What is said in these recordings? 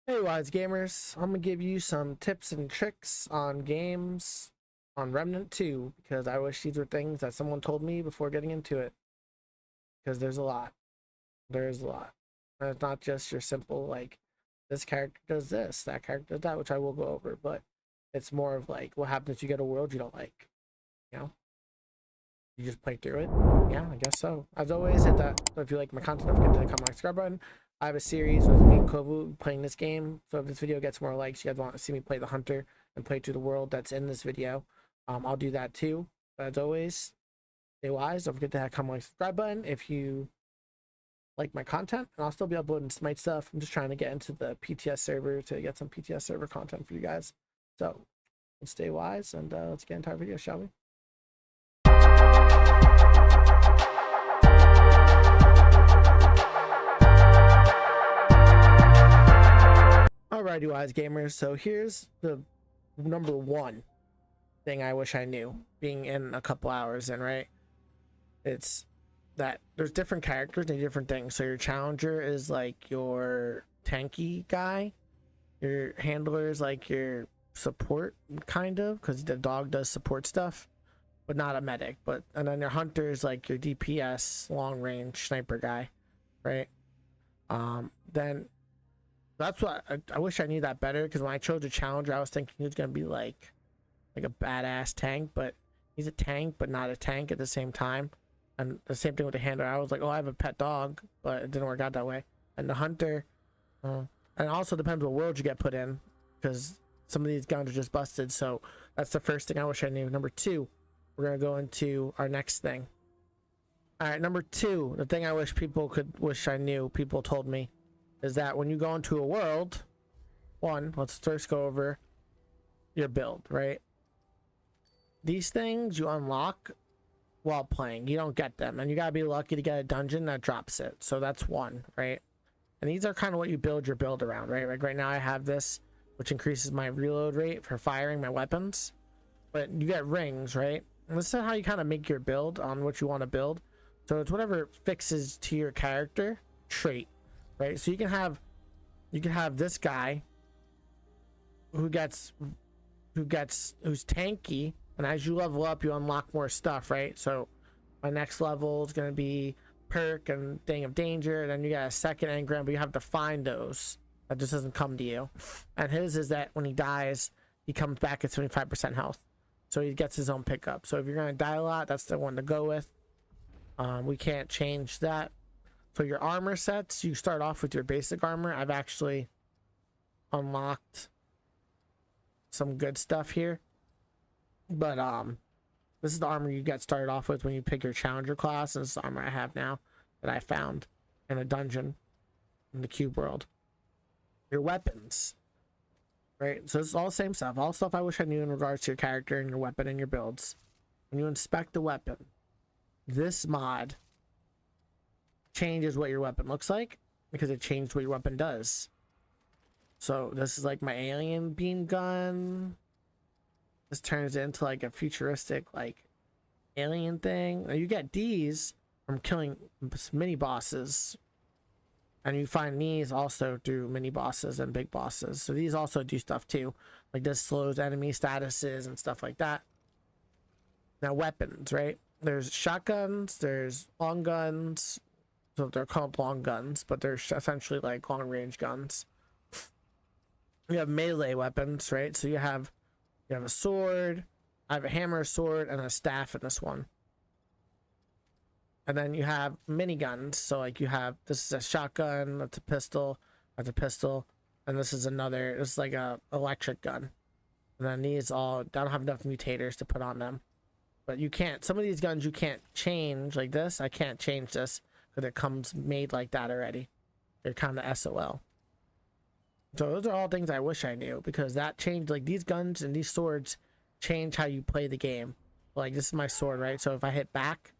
Hey wise gamers, I'm gonna give you some tips and tricks on games on Remnant 2 because I wish these were things that someone told me before getting into it, because there's a lot. There's a lot. And it's not just your simple like this character does this, that character does that, which I will go over, but it's more of like what happens if you get a world you don't like, you know? You just play through it. Yeah, I guess so. As always, hit that if you like my content, don't forget to comment, like, subscribe button. I have a series with me and Kovu playing this game. So if this video gets more likes, you guys want to see me play the hunter and play through the world that's in this video, I'll do that too. But as always, stay wise. Don't forget to hit comment, like, subscribe button if you like my content, and I'll still be uploading Smite stuff. I'm just trying to get into the PTS server to get some PTS server content for you guys. So let's stay wise and let's get into our video, shall we? Alrighty, wise gamers. So here's the number one thing I wish I knew being in a couple hours in, right? It's that there's different characters and different things. So your challenger is like your tanky guy. Your handler is like your support, kind of, because the dog does support stuff, but not a medic. And then your hunter is like your DPS, long range sniper guy, right? Then that's what I wish I knew that better, because when I chose a challenger, I was thinking he was gonna be like a badass tank, but he's a tank, but not a tank at the same time. And the same thing with the handler. I was like, oh, I have a pet dog, but it didn't work out that way. And the hunter, and it also depends what world you get put in, because some of these guns are just busted. So that's the first thing I wish I knew. Number two, we're gonna go into our next thing. All right, number two, the thing I wish I knew, people told me, is that when you go into a world, let's first go over your build, right? These things you unlock while playing. You don't get them, and you gotta be lucky to get a dungeon that drops it. So that's one, right? And these are kind of what you build your build around, right? Like right now I have this, which increases my reload rate for firing my weapons. But you get rings, right? And this is how you kind of make your build on what you want to build. So it's whatever fixes to your character trait, right? So you can have this guy who's tanky, and as you level up you unlock more stuff, right? So my next level is going to be perk and thing of danger, and then you got a second engram, but you have to find those. That just doesn't come to you. And his is that when he dies he comes back at 75% health, so he gets his own pickup. So if you're going to die a lot, that's the one to go with. We can't change that. So your armor sets, you start off with your basic armor. I've actually unlocked some good stuff here, but this is the armor you get started off with when you pick your challenger class, and this is the armor I have now that I found in a dungeon in the cube world. Your weapons, right? So it's all the same stuff, all stuff I wish I knew in regards to your character and your weapon and your builds. When you inspect the weapon, this mod changes what your weapon looks like because it changed what your weapon does. So this is like my alien beam gun. This turns into like a futuristic like alien thing. Now you get these from killing mini bosses, and you find these also through mini bosses and big bosses. So these also do stuff too, like this slows enemy statuses and stuff like that. Now weapons, right? There's shotguns, there's long guns. So they're called long guns, but they're essentially like long range guns. You have melee weapons, right? So you have a sword, I have a hammer, sword, and a staff in this one. And then you have miniguns. So like you have, this is a shotgun, that's a pistol, and this is like a electric gun. And then these all, I don't have enough mutators to put on them. But you can't, some of these guns you can't change, like this, I can't change this because it comes made like that already. They're kind of SOL. So those are all things I wish I knew, because that changed, like these guns and these swords change how you play the game. Like this is my sword, right? So if I hit back,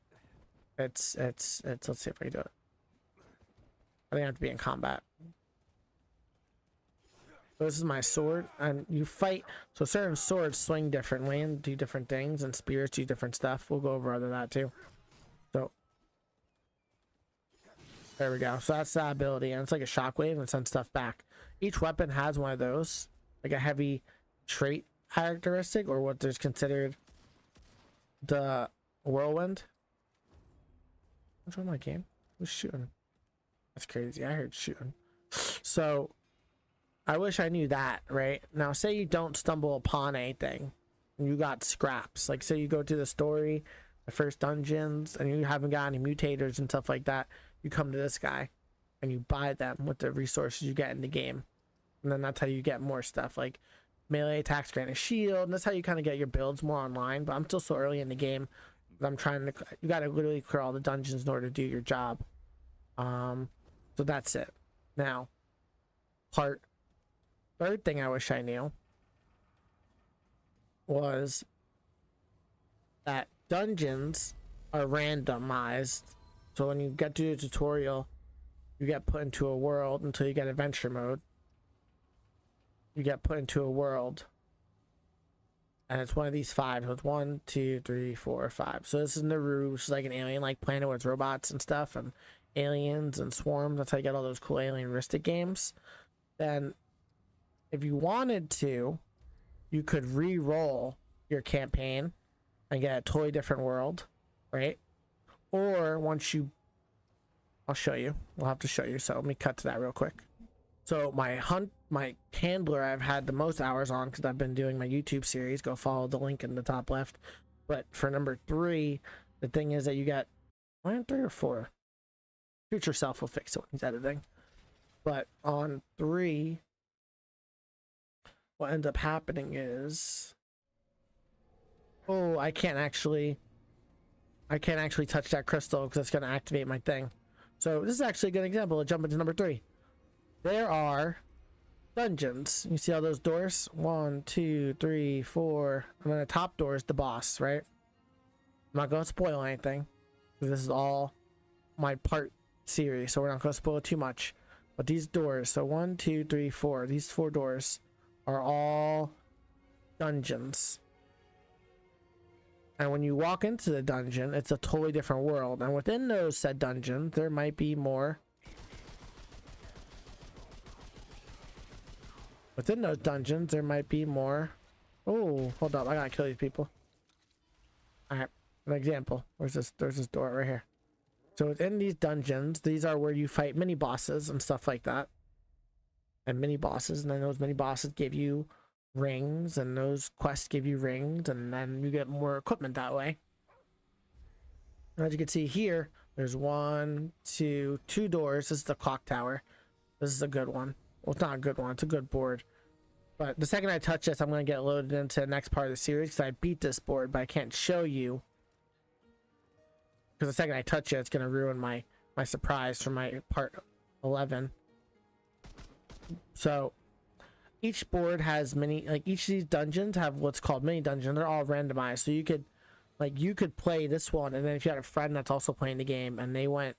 it's let's see if I can do it. I think I have to be in combat. So this is my sword, and you fight. So certain swords swing differently and do different things, and spears do different stuff. We'll go over other that too. So there we go. So that's that ability, and it's like a shockwave and sends stuff back. each weapon has one of those, like a heavy trait characteristic, or what there's considered the whirlwind. What's wrong with my game? Who's shooting? That's crazy. I heard shooting. So I wish I knew that. Right now, say you don't stumble upon anything, and you got scraps. Like say you go to the story, the first dungeons, and you haven't got any mutators and stuff like that. You come to this guy, and you buy them with the resources you get in the game, and then that's how you get more stuff like melee attacks, grant a shield. And that's how you kind of get your builds more online. But I'm still so early in the game. I'm trying to. You got to literally clear all the dungeons in order to do your job. So that's it. Now, third thing I wish I knew was that dungeons are randomized. So when you get to the tutorial, you get put into a world until you get adventure mode. You get put into a world, and it's one of these 5. So it's 1, 2, 3, 4, 5. So this is Nauru, which is like an alien-like planet with robots and stuff, and aliens and swarms. That's how you get all those cool alien-ristic games. Then, if you wanted to, you could re-roll your campaign and get a totally different world, right? Or once you, I'll show you. We'll have to show you. So let me cut to that real quick. So my handler I've had the most hours on because I've been doing my YouTube series. Go follow the link in the top left. But for number 3, the thing is that you got 1, 3, or 4. Future self will fix it when he's editing. But on 3, what ends up happening is, oh, I can't actually touch that crystal because it's going to activate my thing. So this is actually a good example. I'll jump into number 3. There are dungeons. You see all those doors? 1, 2, 3, 4. And then the top door is the boss, right? I'm not going to spoil anything. This is all my part series, so we're not going to spoil too much. But these doors, so 1, 2, 3, 4. These 4 doors are all dungeons. And when you walk into the dungeon, it's a totally different world. And within those said dungeons, there might be more. Within those dungeons, there might be more. Oh, hold up. I gotta kill these people. Alright, an example. There's this door right here. So within these dungeons, these are where you fight mini bosses and stuff like that. And mini bosses, and then those mini bosses give you rings, and those quests give you rings, and then you get more equipment that way. And as you can see here, there's 1, 2 doors. This is the clock tower. This is a good one. Well, it's not a good one. It's a good board. But the second I touch this, I'm going to get loaded into the next part of the series because I beat this board, but I can't show you. Because the second I touch it, it's going to ruin my surprise for my part 11. So each board has many, like each of these dungeons have what's called mini dungeons. They're all randomized. So you could play this one, and then if you had a friend that's also playing the game and they went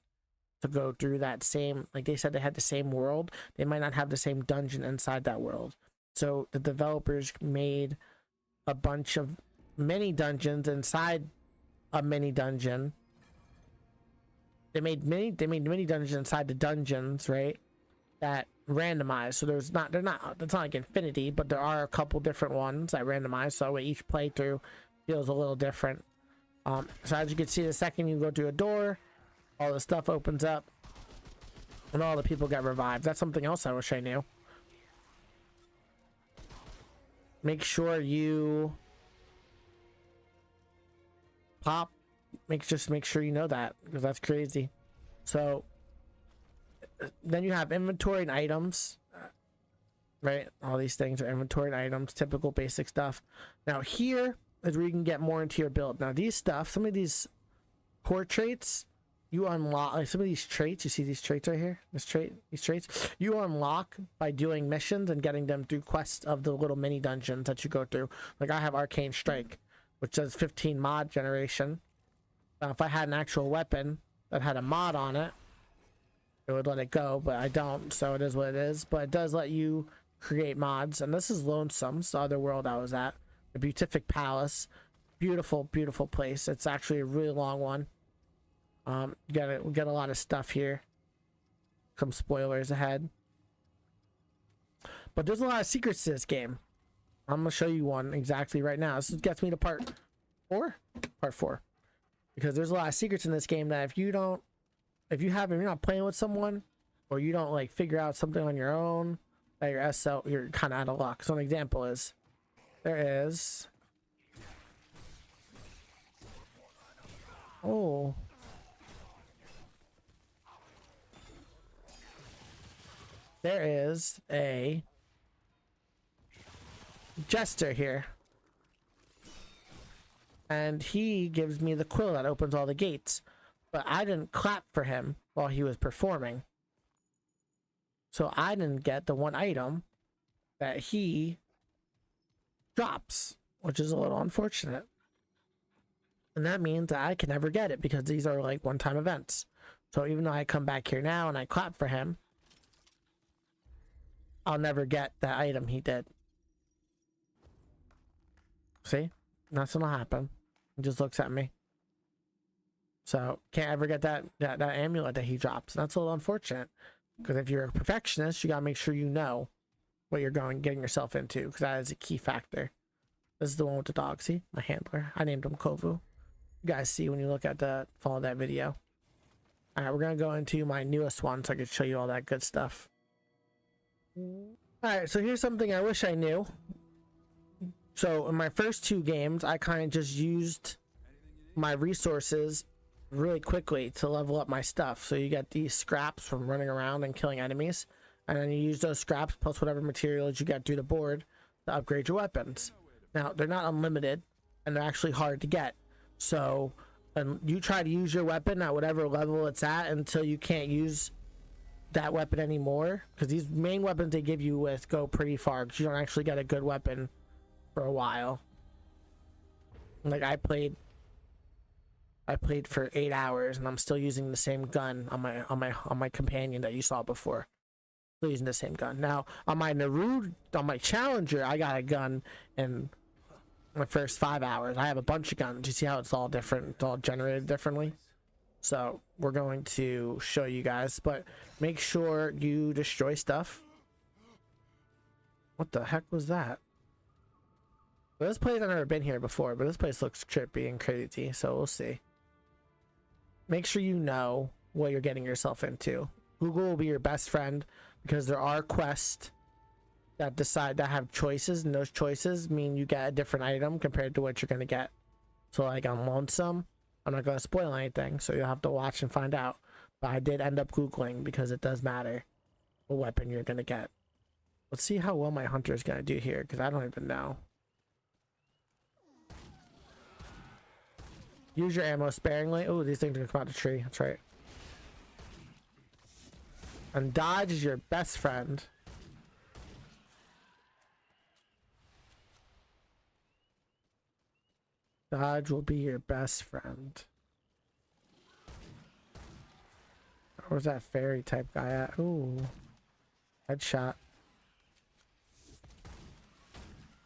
to go through that same, like they said they had the same world, they might not have the same dungeon inside that world. So the developers made a bunch of mini dungeons inside a mini dungeon. They made mini dungeons inside the dungeons, right? That randomized. So it's not like infinity, but there are a couple different ones that randomized. So each playthrough feels a little different. So as you can see, the second you go through a door, all the stuff opens up and all the people get revived. That's something else I wish I knew. Make sure you just make sure you know that, because that's crazy. So then you have inventory and items, right? All these things are inventory and items, typical basic stuff. Now here is where you can get more into your build. Now these stuff, some of these core traits, you unlock, like some of these traits, you see these traits right here, these traits you unlock by doing missions and getting them through quests of the little mini dungeons that you go through. Like I have Arcane Strike, which does 15 mod generation. Now if I had an actual weapon that had a mod on it, it would let it go, but I don't, so it is what it is. But it does let you create mods, and this is Lonesome, it's the other world I was at. The Beatific Palace, beautiful place. It's actually a really long one. You get a lot of stuff here. Some spoilers ahead. But there's a lot of secrets to this game. I'm gonna show you one exactly right now. This gets me to part 4, because there's a lot of secrets in this game that if you're not playing with someone, or you don't like figure out something on your own, that your SL, you're kind of out of luck. So an example is there is there is a jester here, and he gives me the quill that opens all the gates, but I didn't clap for him while he was performing, so I didn't get the one item that he drops, which is a little unfortunate. And that means that I can never get it, because these are like one-time events. So even though I come back here now and I clap for him, I'll never get that item he did. See? That's what'll happen. He just looks at me. So can't ever get that amulet that he drops. That's a little unfortunate. Because if you're a perfectionist, you gotta make sure you know what you're getting yourself into, because that is a key factor. This is the one with the dog. See? My handler. I named him Kovu. You guys see when you look at follow that video. Alright, we're gonna go into my newest one so I can show you all that good stuff. Alright, so here's something I wish I knew. So in my first 2 games, I kind of just used my resources really quickly to level up my stuff. So you get these scraps from running around and killing enemies, and then you use those scraps plus whatever materials you get through the board to upgrade your weapons. Now, they're not unlimited, and they're actually hard to get. So you try to use your weapon at whatever level it's at until you can't use that weapon anymore, because these main weapons they give you with go pretty far, because you don't actually get a good weapon for a while. Like I played for 8 hours and I'm still using the same gun on my companion that you saw before. Still using the same gun. Now on my challenger, I got a gun in my first 5 hours. I have a bunch of guns. You see how it's all different? It's all generated differently. So we're going to show you guys, but make sure you destroy stuff. What the heck was that? Well, this place, I've never been here before, but this place looks trippy and crazy, so we'll see. Make sure you know what you're getting yourself into. Google will be your best friend, because there are quests that have choices, and those choices mean you get a different item compared to what you're going to get. So like on Lonesome, I'm not going to spoil anything, so you'll have to watch and find out. But I did end up Googling, because it does matter what weapon you're going to get. Let's see how well my hunter is going to do here, because I don't even know. Use your ammo sparingly. Oh, these things are going to come out the tree. That's right. And dodge is your best friend. Dodge will be your best friend. Where's that fairy type guy at? Ooh. Headshot.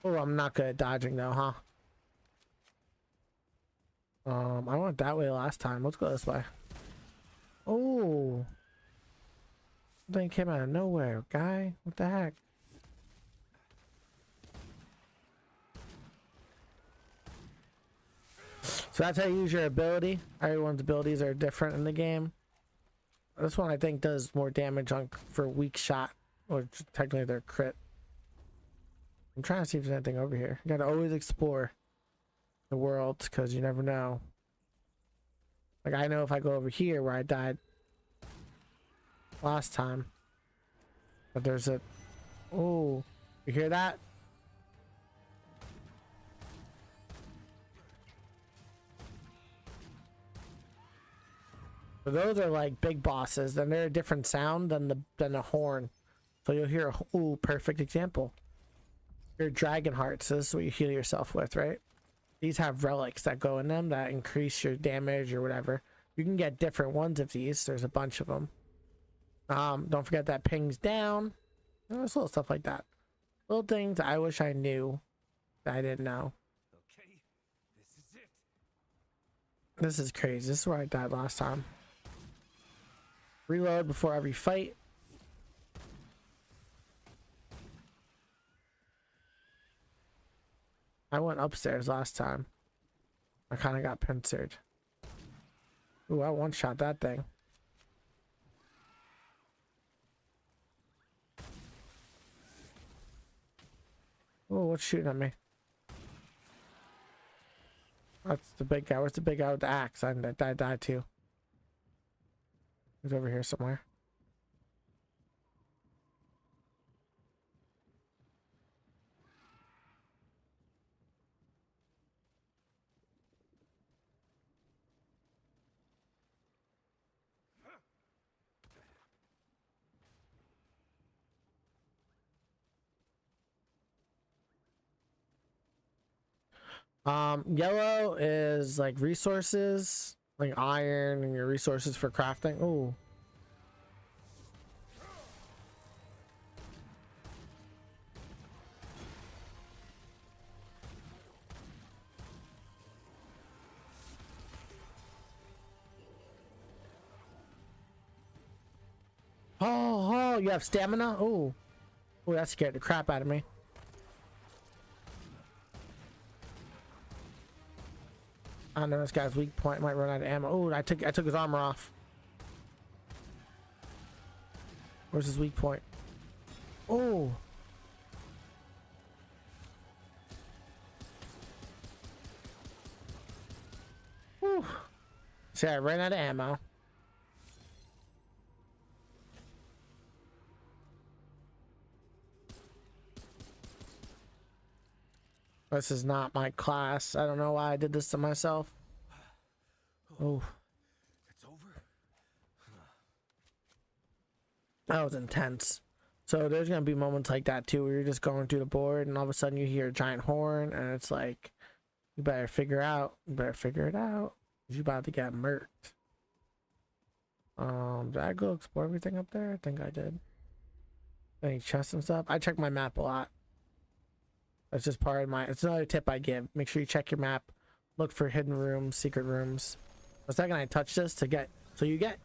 Oh, I'm not good at dodging though, huh? I went that way last time. Let's go this way. Oh. Something came out of nowhere, guy. What the heck? So that's how you use your ability. Everyone's abilities are different in the game. This one I think does more damage for weak shot, or technically they're crit. I'm trying to see if there's anything over here. You gotta always explore the world, because you never know. Like I know if I go over here where I died last time, but there's a... Oh, you hear that? So those are like big bosses, and they're a different sound than the horn. So you'll hear a... Ooh, perfect example. Your dragon hearts. So this is what you heal yourself with, right? These have relics that go in them that increase your damage or whatever. You can get different ones of these. There's a bunch of them. Don't forget that pings down. There's little stuff like that. Little things I wish I knew that I didn't know. Okay, this is it. This is crazy. This is where I died last time. Reload before every fight. I went upstairs last time. I kind of got pincered. Ooh, I one-shot that thing. Oh, what's shooting at me? That's the big guy. Where's the big guy with the axe? I died too. He's over here somewhere. Yellow is like resources, like iron and your resources for crafting. Oh. Oh, you have stamina? Oh. Oh, that scared the crap out of me. I don't know, this guy's weak point might run out of ammo. Oh, I took his armor off. Where's his weak point? Oh. Whew. See, I ran out of ammo. This is not my class. I don't know why I did this to myself. Oh. It's over. That was intense. So there's gonna be moments like that too, where you're just going through the board and all of a sudden you hear a giant horn and it's like, you better figure it out. You're about to get murked. Did I go explore everything up there? I think I did. Any chests and stuff? I check my map a lot. That's just part of my, it's another tip I give. Make sure you check your map. Look for hidden rooms, secret rooms. The second I touch this to get, so you get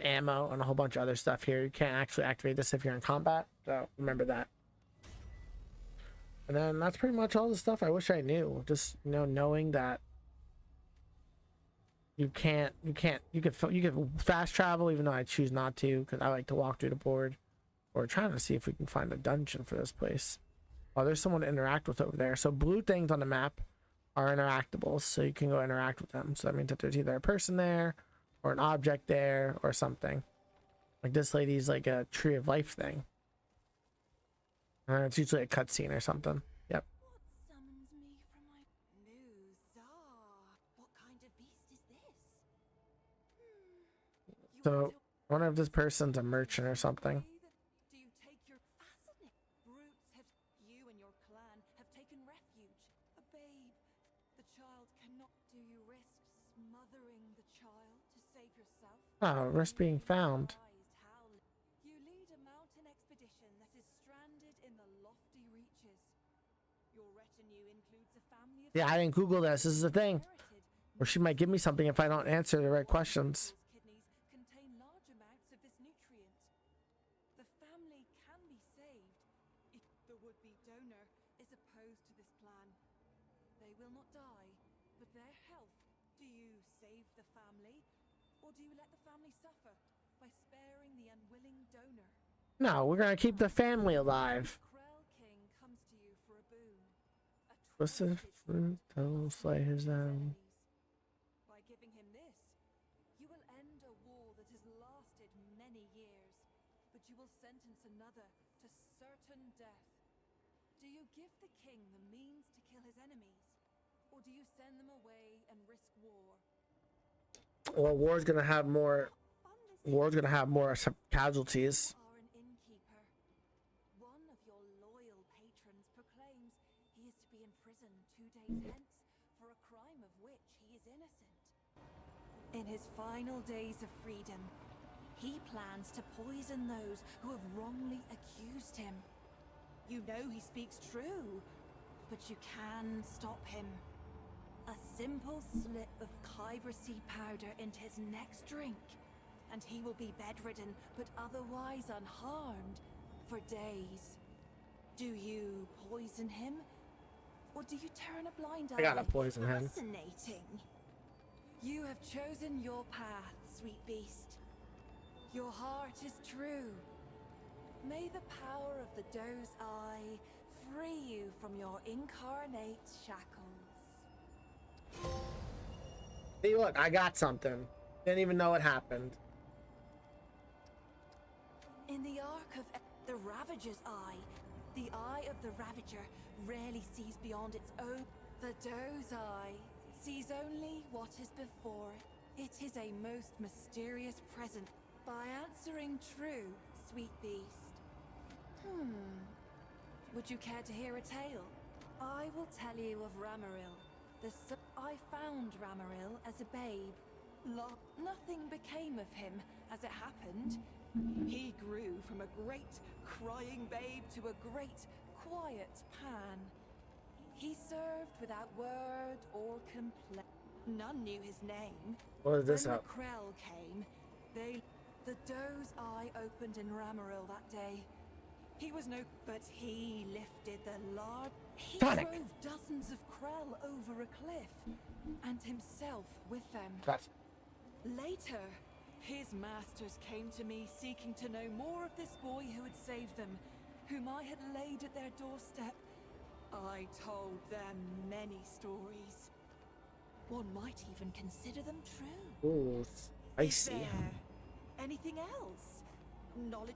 ammo and a whole bunch of other stuff here. You can't actually activate this if you're in combat, so remember that. And then that's pretty much all the stuff I wish I knew. Just, you know, knowing that you could fast travel, even though I choose not to because I like to walk through the board. We're trying to see if we can find a dungeon for this place. Oh, there's someone to interact with over there. So blue things on the map are interactables, so you can go interact with them. So that means that there's either a person there or an object there or something. Like this lady's like a tree of life thing. It's usually a cutscene or something. Yep. What summons me from my new czar? What kind of beast is this? You So want I wonder if this person's a merchant or something. do you take your fascinating brutes have you and your clan have taken refuge? A babe. The child cannot do you risk smothering the child to save yourself? Oh, risk being found. You lead a mountain expedition that is stranded in the lofty reaches. Your retinue includes a family of Yeah, I didn't Google this. This is the thing. inherited Or she might give me something if I don't answer the right questions. kidneys contain large amounts of this nutrient. The family can be saved if the would-be donor is opposed to this plan. They will not die, but their health. Do you save the family, or do you let the family suffer by sparing the unwilling donor? No, we're gonna keep the family alive. Krell King comes to you for a boon. A Twisted trusted fruit that will slay his enemies. own. By giving him this, you will end a war that has lasted many years, but you will sentence another to certain death. Do you give the king the means to kill his enemies, or do you send them away and risk war? Well, war's gonna have more. Fun this War's gonna have more casualties. You are an innkeeper. One of your loyal patrons proclaims he is to be imprisoned 2 days hence for a crime of which he is innocent. In his final days of freedom, he plans to poison those who have wrongly accused him. You know he speaks true, but you can stop him. A simple slip of Kyber seed powder into his next drink, and he will be bedridden but otherwise unharmed for days. Do you poison him, or do you turn a blind eye? I got a poison head. Fascinating. You have chosen your path, sweet beast. Your heart is true. May the power of the doe's eye free you from your incarnate shackles. See, look, I got something. Didn't even know it happened. In the arc of the Ravager's eye, the eye of the Ravager rarely sees beyond its own. The doe's eye sees only what is before it. It is a most mysterious present. By answering true, sweet beast. Would you care to hear a tale? I will tell you of Ramaril. I found Ramaril as a babe. Nothing became of him as it happened. He grew from a great crying babe to a great quiet pan. He served without word or complaint. None knew his name. What is this When up? the Krell came, the doe's eye opened in Ramaril that day. He was no, but he lifted the large. He Sonic. drove dozens of Krell over a cliff, and himself with them. That's Later, his masters came to me seeking to know more of this boy who had saved them, whom I had laid at their doorstep. I told them many stories. One might even consider them true. ooh, Is spicy. there anything else? Knowledge.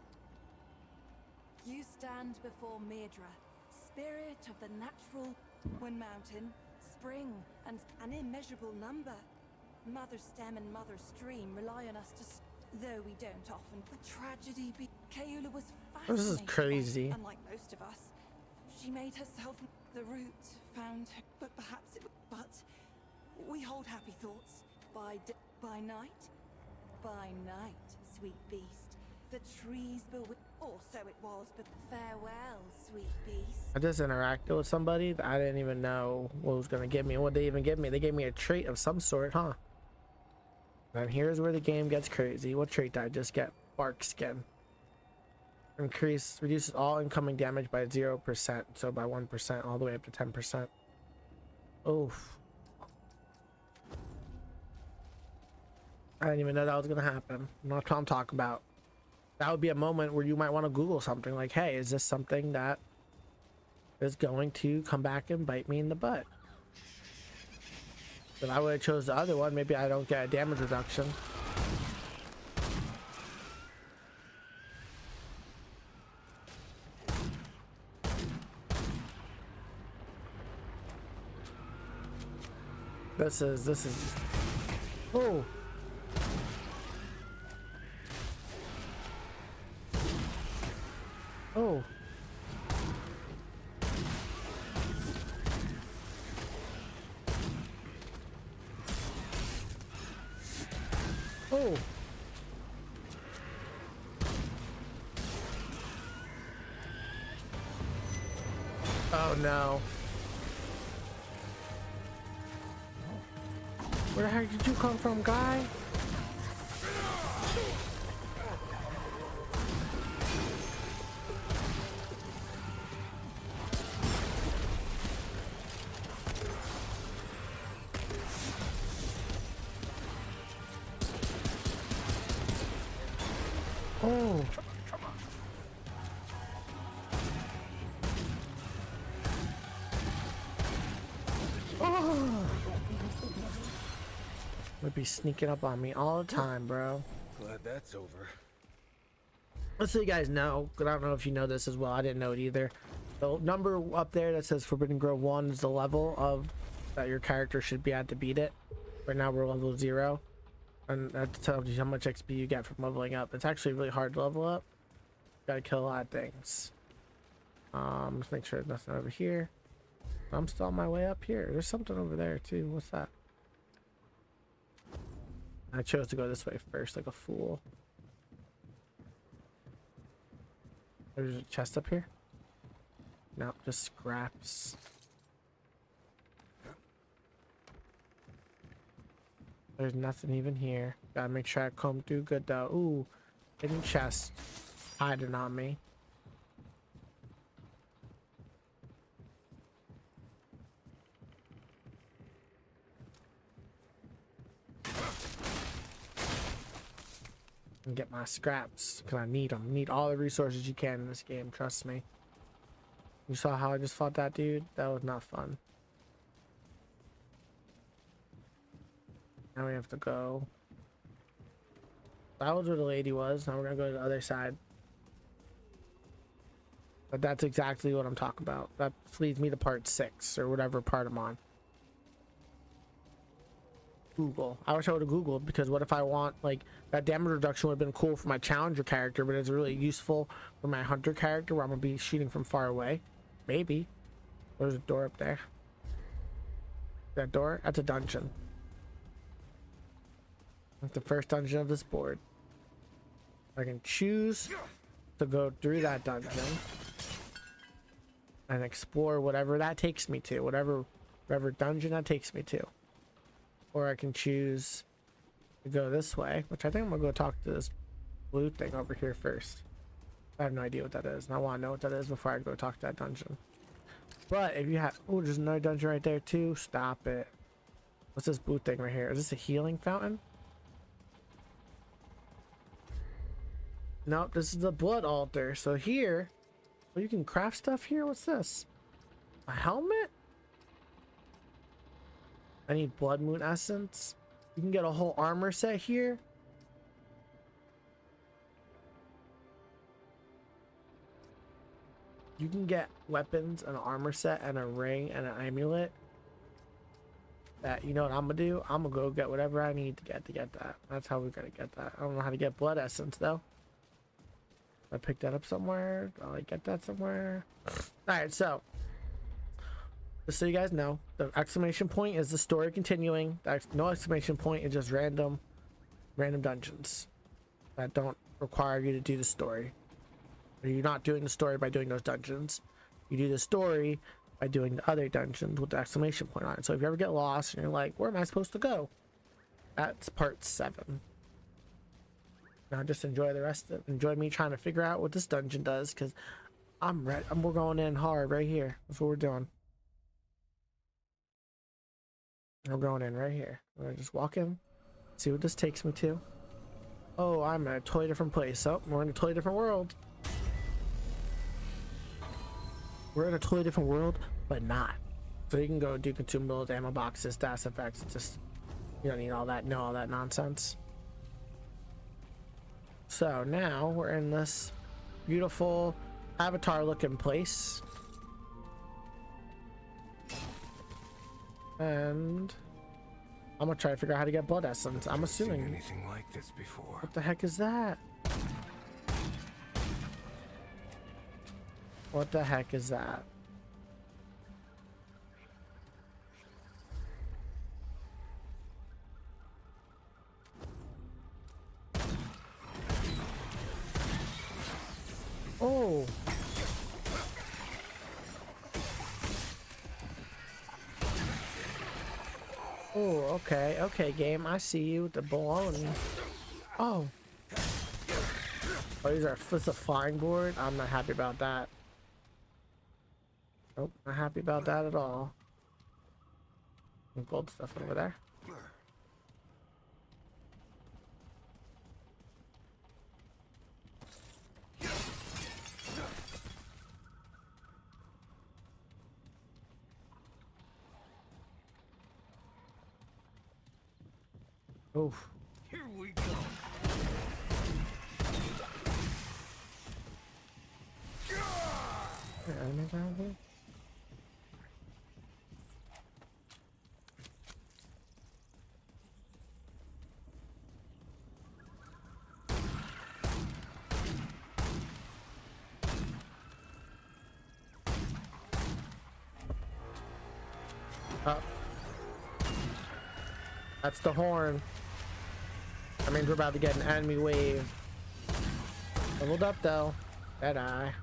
You stand before Midra, spirit of the natural, when mountain, spring, and an immeasurable number. Mother stem and mother stream rely on us to, though we don't often. The tragedy be. Kaula was This is fascinated. crazy. Unlike most of us, she made herself the root, found her, but perhaps it. But we hold happy thoughts by night, sweet beast. The trees bewitch. Or so it was, but farewell, sweet beast. I just interacted with somebody that I didn't even know what was gonna give me. What they even give me? They gave me a trait of some sort, huh? And here's where the game gets crazy. What trait did I just get? Bark skin. Reduces all incoming damage by 0%, so by 1%, all the way up to 10%. Oof. I didn't even know that was gonna happen. That's what I'm talking about. That would be a moment where you might want to Google something like, hey, is this something that is going to come back and bite me in the butt? If I would have chose the other one, maybe I don't get a damage reduction. This is oh. Oh. Oh. Oh no. Where the heck did you come from, guy? Oh. Oh. Would be sneaking up on me all the time, bro. Glad that's over. Let's so you guys know, but I don't know if you know this as well. I didn't know it either. The number up there that says Forbidden Grove 1 is the level of that your character should be at to beat it. Right now we're level 0. And that tells you how much XP you get from leveling up. It's actually really hard to level up. Gotta kill a lot of things. Let's make sure there's nothing over here. I'm still on my way up here. There's something over there too. What's that? I chose to go this way first like a fool. There's a chest up here. No, just scraps. There's nothing even here. Gotta make sure I comb through good though. Ooh, hidden chest hiding on me. and get my scraps because I need them. Need all the resources you can in this game. Trust me. You saw how I just fought that dude? That was not fun. Now we have to go. That was where the lady was. Now we're gonna go to the other side. But that's exactly what I'm talking about. That leads me to part 6 or whatever part I'm on. Google. I wish I would have Googled, because what if I want, like, that damage reduction would have been cool for my challenger character, but it's really useful for my hunter character where I'm gonna be shooting from far away. Maybe. There's a door up there. That door? That's a dungeon. That's the first dungeon of this board. I can choose to go through that dungeon and explore whatever that takes me to, whatever dungeon that takes me to. Or I can choose to go this way, which I think I'm gonna go talk to this blue thing over here first. I have no idea what that is, and I want to know what that is before I go talk to that dungeon. But if you have, oh, there's another dungeon right there too. Stop it. What's this blue thing right here? Is this a healing fountain? Nope, this is the blood altar. So here, oh, you can craft stuff here. What's this? A helmet? I need blood moon essence. You can get a whole armor set here. You can get weapons, an armor set, and a ring and an amulet. That, you know what I'm gonna do? I'm gonna go get whatever I need to get that. That's how we're gonna get that. I don't know how to get blood essence though. I picked that up somewhere. I'll get that somewhere. All right, so just so you guys know, the exclamation point is the story continuing. No exclamation point is just random dungeons that don't require you to do the story. You're not doing the story by doing those dungeons. You do the story by doing the other dungeons with the exclamation point on it. So if you ever get lost and you're like, where am I supposed to go? That's part 7. Now just enjoy the rest of it. Enjoy me trying to figure out what this dungeon does, because I'm ready. We're going in hard right here. That's what we're doing. We're going in right here. We're gonna just walk in, see what this takes me to. Oh, I'm in a totally different place. Oh, we're in a totally different world. We're in a totally different world, but not. So you can go do consumables, ammo boxes, stats effects. Just, you don't need all that, all that nonsense. So now we're in this beautiful avatar looking place. And I'm gonna try to figure out how to get blood essence. I'm assuming. Seen anything like this before? What the heck is that? What the heck is that? Oh. Oh, okay. Okay, game. I see you with the baloney. Oh. Oh, these are, this is a flying board? I'm not happy about that. Nope, not happy about that at all. Some gold stuff over there. Oof. Here we go. Enemies out here? Oh. That's the horn. I mean, we're about to get an enemy wave. Leveled up though. Dead eye.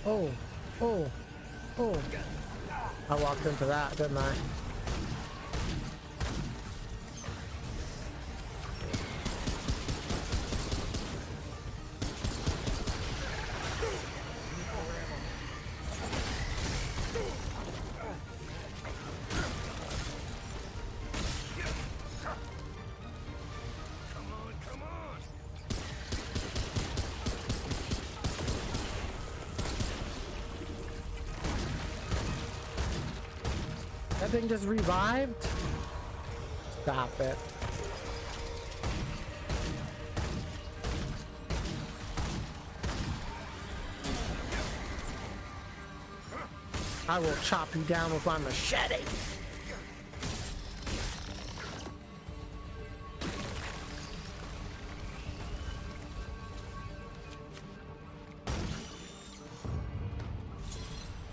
Oh, oh, oh. I walked into that, didn't I? That thing just revived? Stop it. I will chop you down with my machete.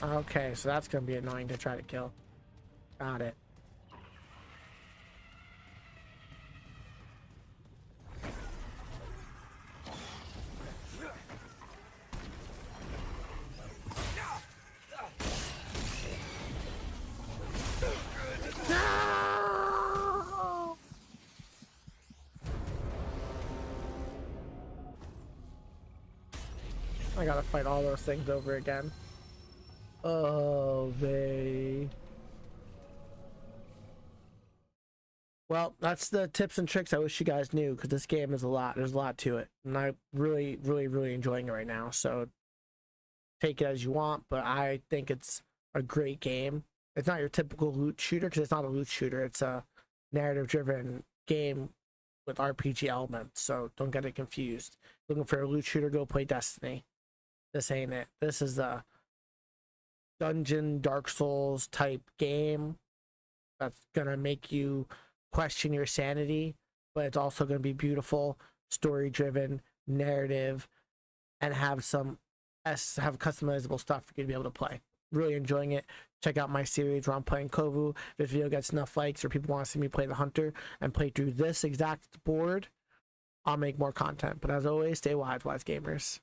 Okay, so that's gonna be annoying to try to kill. Got it. No! I gotta fight all those things over again. Oh, they. Well, that's the tips and tricks I wish you guys knew, because this game is a lot. There's a lot to it, and I'm really enjoying it right now. So take it as you want, but I think it's a great game. It's not your typical loot shooter, because it's not a loot shooter. It's a narrative-driven game with RPG elements. So don't get it confused. Looking for a loot shooter? Go play Destiny. This ain't it. This is a dungeon Dark Souls type game that's gonna make you question your sanity, but it's also gonna be beautiful, story driven, narrative, and have customizable stuff for you to be able to play. Really enjoying it. Check out my series where I'm playing Kovu. If this video gets enough likes or people want to see me play the Hunter and play through this exact board, I'll make more content. But as always, stay wise gamers.